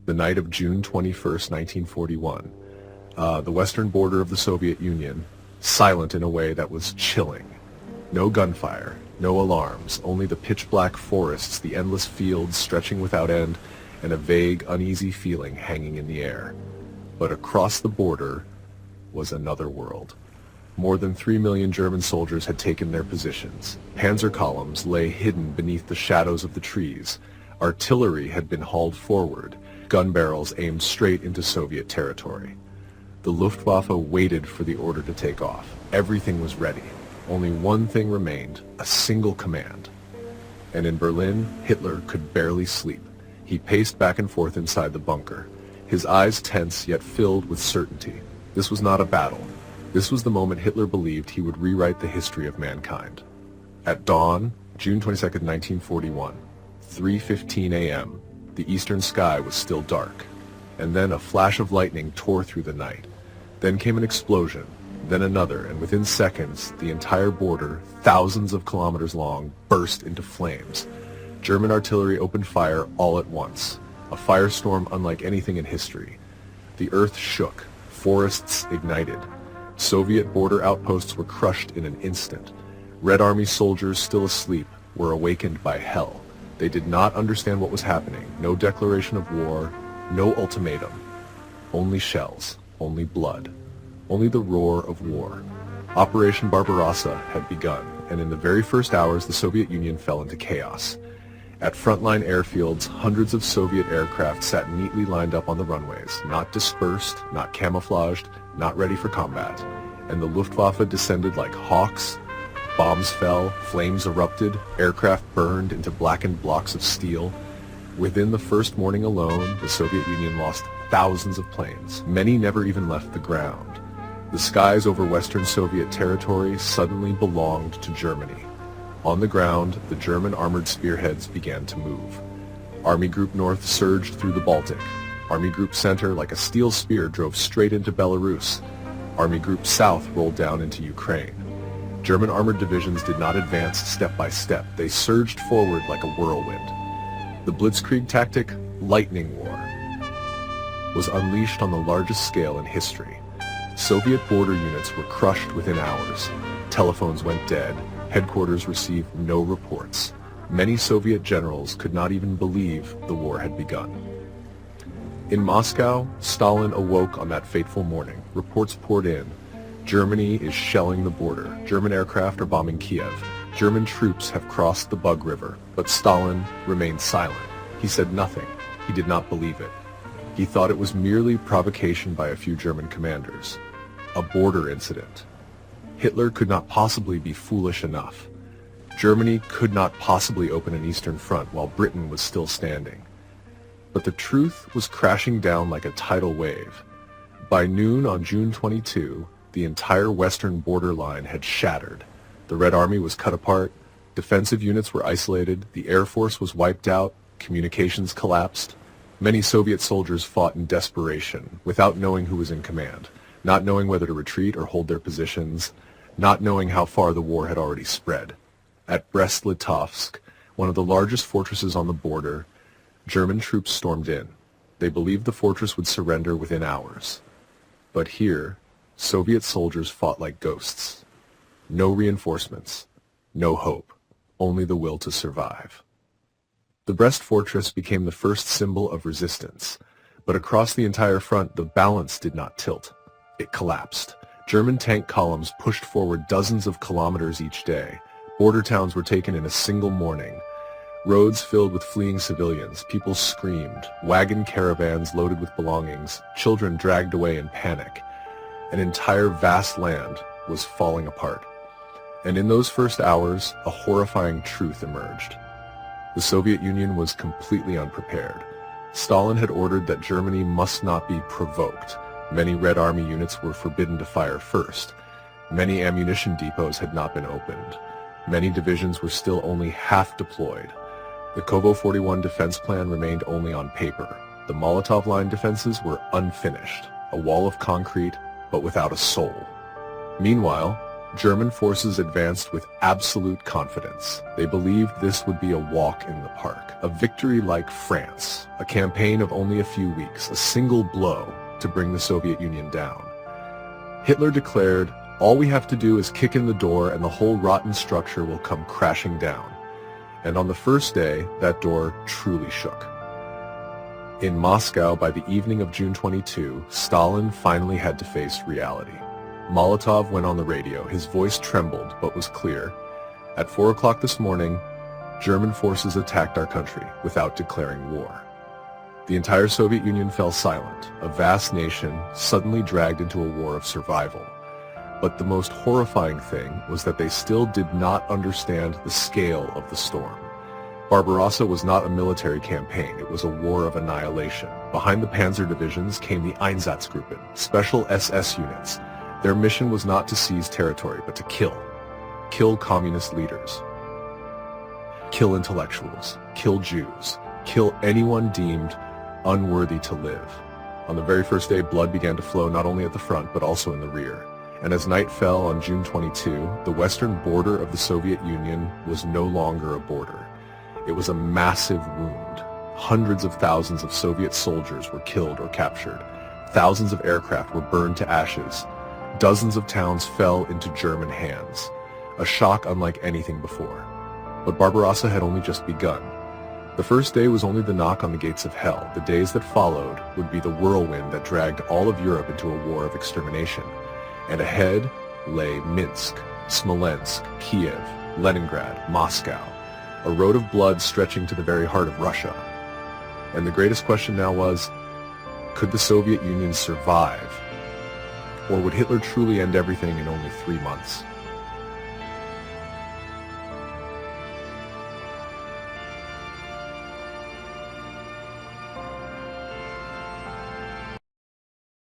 the night of June 21st, 1941. The western border of the Soviet Union, silent in a way that was chilling. No gunfire, no alarms, only the pitch-black forests, the endless fields stretching without end, and a vague, uneasy feeling hanging in the air. But across the border was another world. More than 3 million German soldiers had taken their positions. Panzer columns lay hidden beneath the shadows of the trees. Artillery had been hauled forward, gun barrels aimed straight into Soviet territory. The Luftwaffe waited for the order to take off. Everything was ready. Only one thing remained, a single command. And in Berlin, Hitler could barely sleep. He paced back and forth inside the bunker, his eyes tense yet filled with certainty. This was not a battle. This was the moment Hitler believed he would rewrite the history of mankind. At dawn, June 22, 1941, 3:15 a.m., the eastern sky was still dark. And then a flash of lightning tore through the night. Then came an explosion, then another, and within seconds, the entire border, thousands of kilometers long, burst into flames. German artillery opened fire all at once, a firestorm unlike anything in history. The earth shook, forests ignited. Soviet border outposts were crushed in an instant. Red Army soldiers still asleep were awakened by hell. They did not understand what was happening. No declaration of war, no ultimatum. Only shells, only blood, only the roar of war. Operation Barbarossa had begun, and in the very first hours the Soviet Union fell into chaos. At frontline airfields, hundreds of Soviet aircraft sat neatly lined up on the runways, not dispersed, not camouflaged, not ready for combat. And the Luftwaffe descended like hawks. Bombs fell, flames erupted, aircraft burned into blackened blocks of steel. Within the first morning alone, the Soviet Union lost thousands of planes. Many never even left the ground. The skies over Western Soviet territory suddenly belonged to Germany. On the ground, the German armored spearheads began to move. Army Group North surged through the Baltic. Army Group Center, like a steel spear, drove straight into Belarus. Army Group South rolled down into Ukraine. German armored divisions did not advance step by step. They surged forward like a whirlwind. The Blitzkrieg tactic, lightning war, was unleashed on the largest scale in history. Soviet border units were crushed within hours. Telephones went dead. Headquarters received no reports. Many Soviet generals could not even believe the war had begun. In Moscow, Stalin awoke on that fateful morning. Reports poured in. Germany is shelling the border. German aircraft are bombing Kiev. German troops have crossed the Bug River. But Stalin remained silent. He said nothing. He did not believe it. He thought it was merely provocation by a few German commanders. A border incident. Hitler could not possibly be foolish enough. Germany could not possibly open an eastern front while Britain was still standing. But the truth was crashing down like a tidal wave. By noon on June 22, the entire western border line had shattered. The Red Army was cut apart, defensive units were isolated, the Air Force was wiped out, communications collapsed. Many Soviet soldiers fought in desperation, without knowing who was in command, not knowing whether to retreat or hold their positions, not knowing how far the war had already spread. At Brest-Litovsk, one of the largest fortresses on the border, German troops stormed in. They believed the fortress would surrender within hours. But here, Soviet soldiers fought like ghosts. No reinforcements, no hope, only the will to survive. The Brest fortress became the first symbol of resistance, but across the entire front the balance did not tilt. It collapsed. German tank columns pushed forward dozens of kilometers each day. Border towns were taken in a single morning. Roads filled with fleeing civilians, people screamed, wagon caravans loaded with belongings, children dragged away in panic. An entire vast land was falling apart. And in those first hours, a horrifying truth emerged. The Soviet Union was completely unprepared. Stalin had ordered that Germany must not be provoked. Many Red Army units were forbidden to fire first. Many ammunition depots had not been opened. Many divisions were still only half deployed. The Kovo 41 defense plan remained only on paper. The Molotov line defenses were unfinished, a wall of concrete, but without a soul. Meanwhile, German forces advanced with absolute confidence. They believed this would be a walk in the park, a victory like France, a campaign of only a few weeks, a single blow to bring the Soviet Union down. Hitler declared, "All we have to do is kick in the door and the whole rotten structure will come crashing down." And on the first day, that door truly shook. In Moscow, by the evening of June 22, Stalin finally had to face reality. Molotov went on the radio. His voice trembled, but was clear. At 4 o'clock this morning, German forces attacked our country without declaring war. The entire Soviet Union fell silent, a vast nation suddenly dragged into a war of survival. But the most horrifying thing was that they still did not understand the scale of the storm. Barbarossa was not a military campaign, it was a war of annihilation. Behind the Panzer divisions came the Einsatzgruppen, special SS units. Their mission was not to seize territory, but to kill. Kill communist leaders. Kill intellectuals. Kill Jews. Kill anyone deemed unworthy to live. On the very first day, blood began to flow not only at the front, but also in the rear. And as night fell on June 22, the western border of the Soviet Union was no longer a border. It was a massive wound. Hundreds of thousands of Soviet soldiers were killed or captured. Thousands of aircraft were burned to ashes. Dozens of towns fell into German hands. A shock unlike anything before. But Barbarossa had only just begun. The first day was only the knock on the gates of hell. The days that followed would be the whirlwind that dragged all of Europe into a war of extermination. And ahead lay Minsk, Smolensk, Kiev, Leningrad, Moscow, a road of blood stretching to the very heart of Russia. And the greatest question now was, could the Soviet Union survive? Or would Hitler truly end everything in only 3 months?